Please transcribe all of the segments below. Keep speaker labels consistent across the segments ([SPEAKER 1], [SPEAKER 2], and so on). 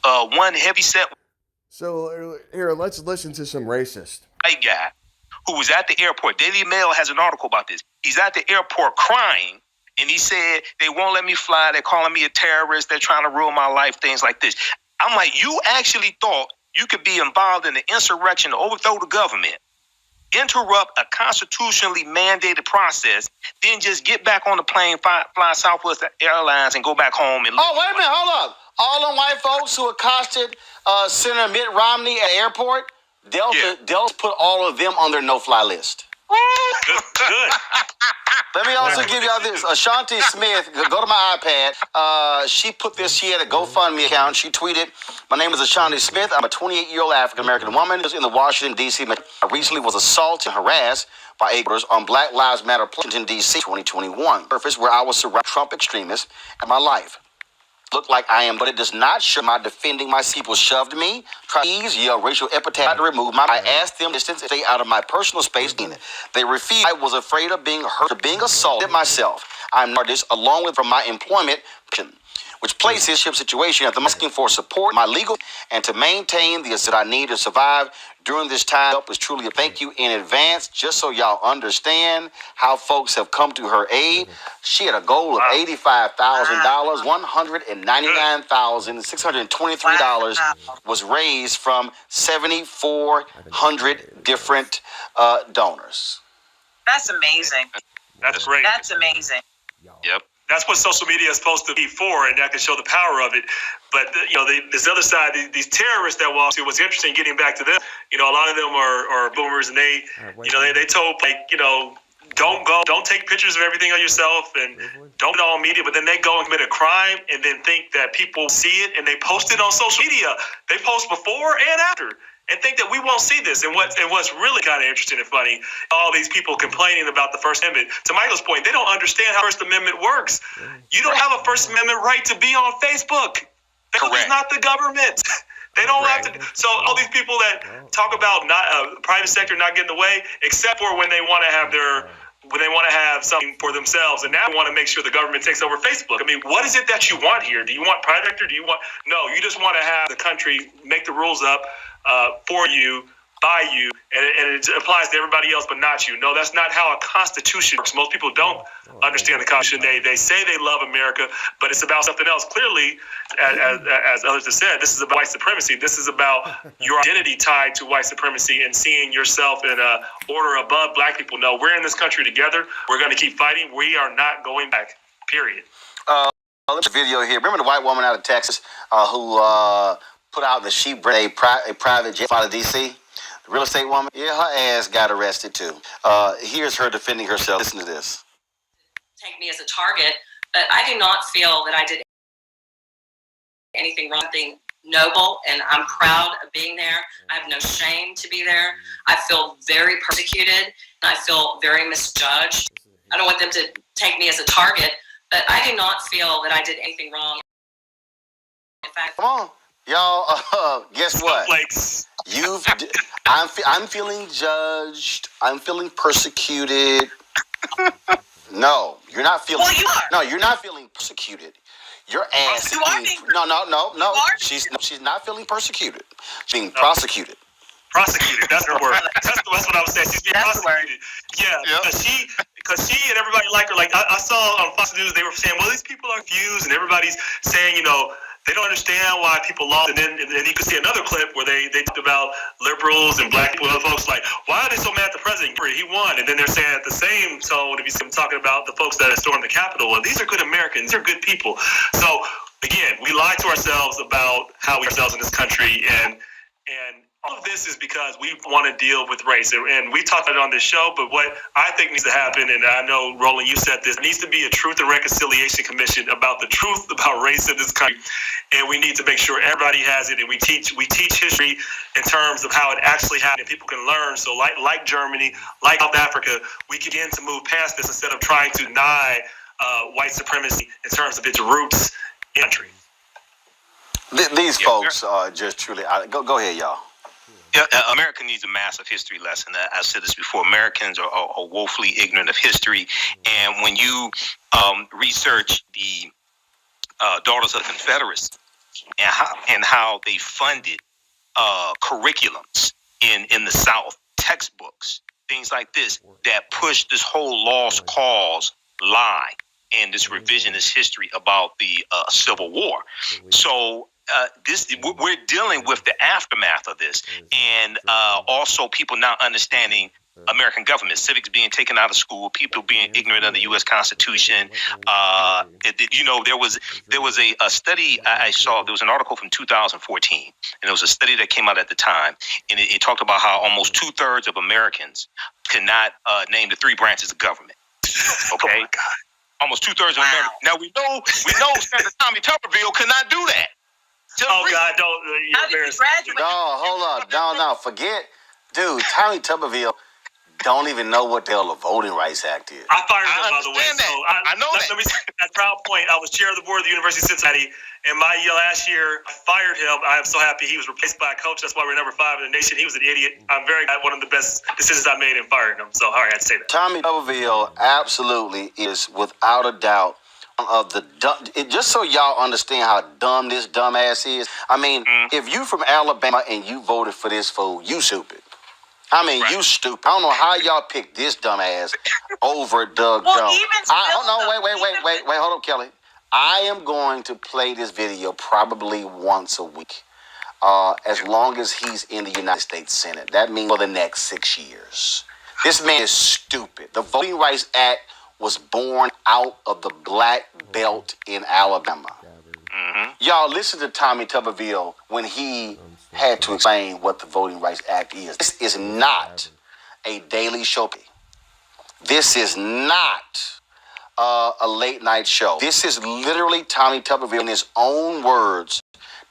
[SPEAKER 1] one heavy set
[SPEAKER 2] So here, let's listen to some racist.
[SPEAKER 1] white guy who was at the airport. Daily Mail has an article about this. He's at the airport crying, and he said, they won't let me fly. They're calling me a terrorist. They're trying to ruin my life, things like this. I'm like, you actually thought you could be involved in an insurrection to overthrow the government, interrupt a constitutionally mandated process, then just get back on the plane, fly Southwest Airlines, and go back home and live.
[SPEAKER 3] Oh, wait a minute, hold up. All them white folks who accosted Senator Mitt Romney at the airport, Delta put all of them on their no-fly list.
[SPEAKER 1] Good.
[SPEAKER 3] Let me also give y'all this. Ashanti Smith, go to my iPad. She put this, she had a GoFundMe account. She tweeted, my name is Ashanti Smith. I'm a 28-year-old African-American woman in the Washington, D.C. I recently was assaulted and harassed by voters on Black Lives Matter in D.C. 2021. Surface where I was surrounded by Trump extremists in my life. Look like I am, but it does not show my defending my people shoved me, tried to yell racial epithet to remove my. I asked them to stay out of my personal space. They refused. I was afraid of being hurt, being assaulted myself. I'm this along with from my employment, which places ship situation at the asking for support, my legal, and to maintain the that I need to survive during this time. Help is truly a thank you in advance, just so y'all understand how folks have come to her aid. She had a goal of $85,000, $199,623 was raised from 7,400 different donors.
[SPEAKER 4] That's amazing.
[SPEAKER 5] That's great.
[SPEAKER 4] That's amazing.
[SPEAKER 1] Yep.
[SPEAKER 5] That's what social media is supposed to be for, and that can show the power of it. But this other side, these terrorists that walk through. What's interesting, getting back to them, a lot of them are boomers, and they told don't take pictures of everything of yourself, and don't put it on media. But then they go and commit a crime, and then think that people see it, and they post it on social media. They post before and after, and think that we won't see this. And what's really kind of interesting and funny, all these people complaining about the First Amendment. To Michael's point, they don't understand how First Amendment works. You don't have a First Amendment right to be on Facebook. Facebook is not the government. They don't have to. So all these people that talk about not private sector not getting in the way, except for when they want to have something for themselves, and now they want to make sure the government takes over Facebook. I mean, what is it that you want here? Do you want private sector? No, you just want to have the country make the rules up for you, by you, and it applies to everybody else but not you. No, that's not how a constitution works. Most people don't understand the Constitution. They say they love America, but it's about something else. Clearly, as others have said, this is about white supremacy. This is about your identity tied to white supremacy and seeing yourself in a order above black people. No, we're in this country together. We're going to keep fighting. We are not going back, period.
[SPEAKER 3] Let's video here. Remember the white woman out of Texas who put out that she bred a private jet out of D.C.? The real estate woman? Yeah, her ass got arrested too. Here's her defending herself. Listen to this.
[SPEAKER 6] Take me as a target, but I do not feel that I did anything wrong. Something noble, and I'm proud of being there. I have no shame to be there. I feel very persecuted, and I feel very misjudged. I don't want them to take me as a target, but I do not feel that I did anything wrong. In fact,
[SPEAKER 3] come on, y'all. Guess what? I'm feeling judged. I'm feeling persecuted. No, you're not feeling.
[SPEAKER 4] Well, you are.
[SPEAKER 3] No, you're not feeling persecuted. Your ass.
[SPEAKER 4] You are being.
[SPEAKER 3] No. She's not feeling persecuted. She's being prosecuted.
[SPEAKER 5] Prosecuted. That's the word. That's what I was saying. She's being prosecuted. Yeah. Because she and everybody like her. Like I saw on Fox News, they were saying, well, these people are confused, and everybody's saying, they don't understand why people lost. And then you can see another clip where they talked about liberals and black people and other folks like, why are they so mad at the president? He won. And then they're saying at the same tone, if you see them talking about the folks that stormed the Capitol, well, these are good Americans. These are good people. So, again, we lie to ourselves about how we ourselves in this country. And all of this is because we want to deal with race. And we talked about it on this show, but what I think needs to happen, and I know, Roland, you said this, needs to be a Truth and Reconciliation Commission about the truth about race in this country. And we need to make sure everybody has it, and we teach history in terms of how it actually happened, and people can learn. So like Germany, like South Africa, we can begin to move past this instead of trying to deny white supremacy in terms of its roots in the country.
[SPEAKER 3] These folks are just truly... Go ahead, y'all.
[SPEAKER 1] Yeah, America needs a massive history lesson. I've said this before. Americans are woefully ignorant of history. And when you research the Daughters of the Confederacy, and how they funded curriculums in the South, textbooks, things like this that pushed this whole lost cause lie and this revisionist history about the Civil War. So we're dealing with the aftermath of this, and also people not understanding American government, civics being taken out of school, people being ignorant of the U.S. Constitution. There was a study I saw. There was an article from 2014, and there was a study that came out at the time, and it talked about how almost 2/3 of Americans cannot name the three branches of government. Okay, almost 2/3 of Americans. Now we know Senator Tommy Tuberville could not do that.
[SPEAKER 5] God, don't.
[SPEAKER 4] How did you graduate?
[SPEAKER 3] No, hold up. No, forget. Dude, Tommy Tuberville don't even know what the hell the Voting Rights Act is.
[SPEAKER 5] I fired him, by the way.
[SPEAKER 1] That.
[SPEAKER 5] So
[SPEAKER 1] I know that.
[SPEAKER 5] Let me say, at Proud Point, I was chair of the board of the University of Cincinnati, and my year last year, I fired him. I am so happy he was replaced by a coach. That's why we're number 5 in the nation. He was an idiot. I'm very glad one of the best decisions I made in firing him. So, all right, I had to say that.
[SPEAKER 3] Tommy Tuberville absolutely is, without a doubt, of the just so y'all understand how dumb this dumbass is. I mean, if you from Alabama and you voted for this fool, you stupid. I mean, you stupid. I don't know how y'all picked this dumbass over Doug Jones. Wait. Hold on, Kelly. I am going to play this video probably once a week, as long as he's in the United States Senate. That means for the next 6 years. This man is stupid. The Voting Rights Act was born out of the black belt in Alabama. Y'all listen to Tommy Tuberville when he had to explain what the Voting Rights Act is. This is not a daily show. This is not a late night show. This is literally Tommy Tuberville in his own words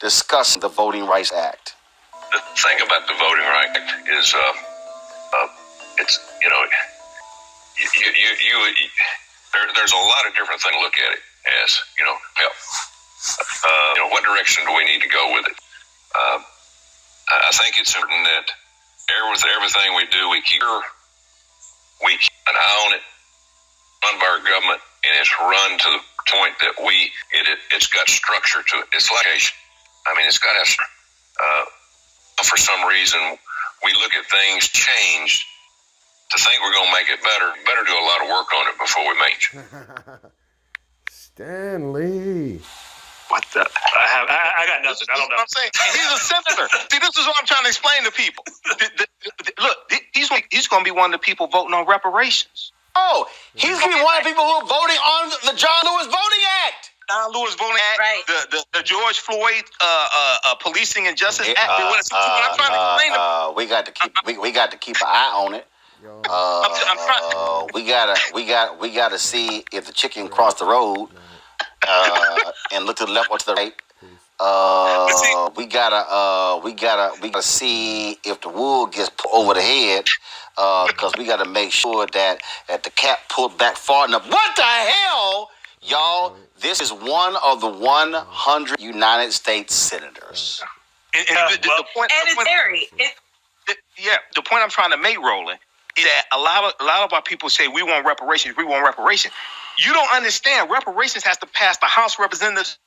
[SPEAKER 3] discussing the Voting Rights Act.
[SPEAKER 7] The thing about the Voting Rights Act is, it's, there's a lot of different things to look at it as, help. What direction do we need to go with it? I think it's important that with everything we do, we keep an eye on it, run by our government, and it's run to the point that it's got structure to it. It's like, I mean, it's got to have, for some reason, we look at things changed to think we're going to make it better. Better do a lot of work on it before we make it.
[SPEAKER 2] Stanley.
[SPEAKER 5] What the? I got nothing. I don't know.
[SPEAKER 1] I'm saying he's a senator. See, this is what I'm trying to explain to people. Look, he's going to be one of the people voting on reparations.
[SPEAKER 3] Oh, he's going to be one of the people who are voting on the John Lewis Voting Act.
[SPEAKER 1] John Lewis Voting Act,
[SPEAKER 4] Right.
[SPEAKER 1] the George Floyd Policing and Justice Act. I'm trying to explain to
[SPEAKER 3] we got to keep an eye on it. We gotta see if the chicken crossed the road and look to the left or to the right. We gotta see if the wool gets put over the head, because we gotta make sure that the cap pulled back far enough. What the hell, y'all? This is one of the 100 United States senators.
[SPEAKER 1] The point I'm trying to make, Roland, is that a lot of our people say we want reparations. You don't understand. Reparations has to pass the House of Representatives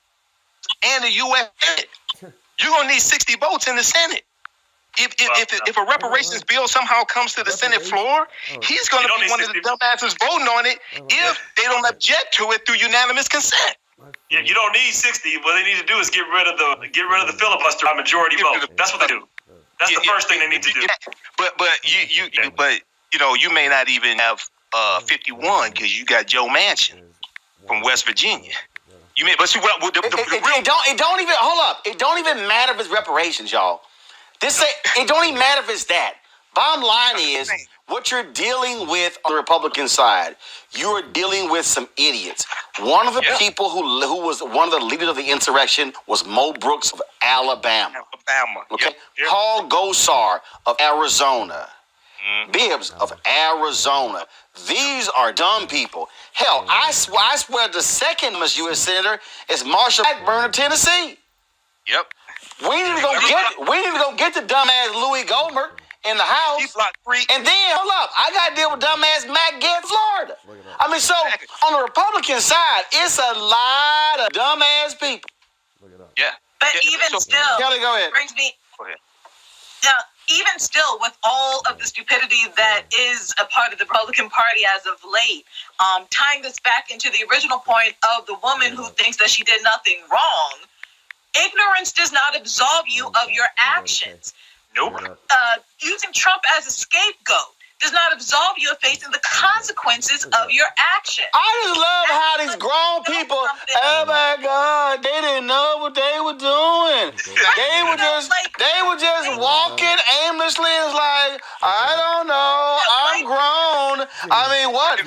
[SPEAKER 1] and the U.S. Senate. You're gonna need 60 votes in the Senate. If a reparations bill somehow comes to the Senate floor, he's going to be one of the dumbasses voting on it if they don't object to it through unanimous consent.
[SPEAKER 5] Yeah, you don't need 60. What they need to do is get rid of the filibuster by majority vote. That's what they do. That's the first thing they need to do.
[SPEAKER 1] But you may not even have 51 because you got Joe Manchin from West Virginia. You may, but see what
[SPEAKER 3] it don't even hold up. It don't even matter if it's reparations, y'all. It don't even matter if it's that. Bottom line is, what you're dealing with on the Republican side, you are dealing with some idiots. One of the people who was one of the leaders of the insurrection was Mo Brooks of Alabama. Okay, Paul Gosar of Arizona. Bibbs of Arizona. These are dumb people. Hell, I swear the second most U.S. Senator is Marsha Blackburn of Tennessee.
[SPEAKER 1] Yep.
[SPEAKER 3] We need to go get the dumbass Louis Gohmert in the House. And then, hold up, I got to deal with dumbass Matt Gaetz, Florida. I mean, so on the Republican side, it's a lot of dumbass people.
[SPEAKER 1] Yeah.
[SPEAKER 4] But even still,
[SPEAKER 3] Kelly, go ahead.
[SPEAKER 4] brings me.
[SPEAKER 1] Go ahead.
[SPEAKER 4] Now, even still, with all of the stupidity that is a part of the Republican Party as of late, tying this back into the original point of the woman who thinks that she did nothing wrong, ignorance does not absolve you of your actions.
[SPEAKER 1] Nope.
[SPEAKER 4] Using Trump as a scapegoat does not absolve you of facing the consequences of your actions.
[SPEAKER 3] I just love how these grown people, oh my God, they didn't know what they were doing. They were just walking aimlessly. It's like, I don't know, I'm grown. I mean, what?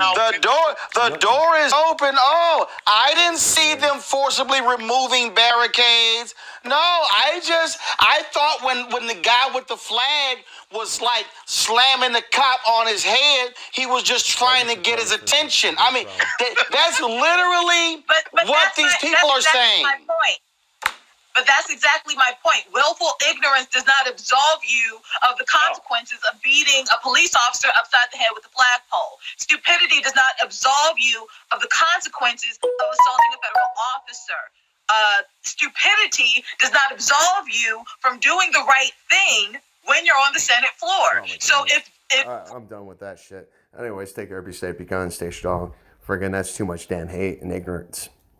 [SPEAKER 3] The door is open. Oh, I didn't see them forcibly removing barricades. No, I thought when the guy with the flag was like slamming the cop on his head, he was just trying to get his attention. I mean, that's literally what these people are saying.
[SPEAKER 4] My point. But that's exactly my point. Willful ignorance does not absolve you of the consequences of beating a police officer upside the head with a flagpole. Stupidity does not absolve you of the consequences of assaulting a federal officer. Stupidity does not absolve you from doing the right thing when you're on the Senate floor. So if
[SPEAKER 2] I'm done with that shit. Anyways, take care, be safe, be kind, stay strong. Friggin' that's too much damn hate and ignorance.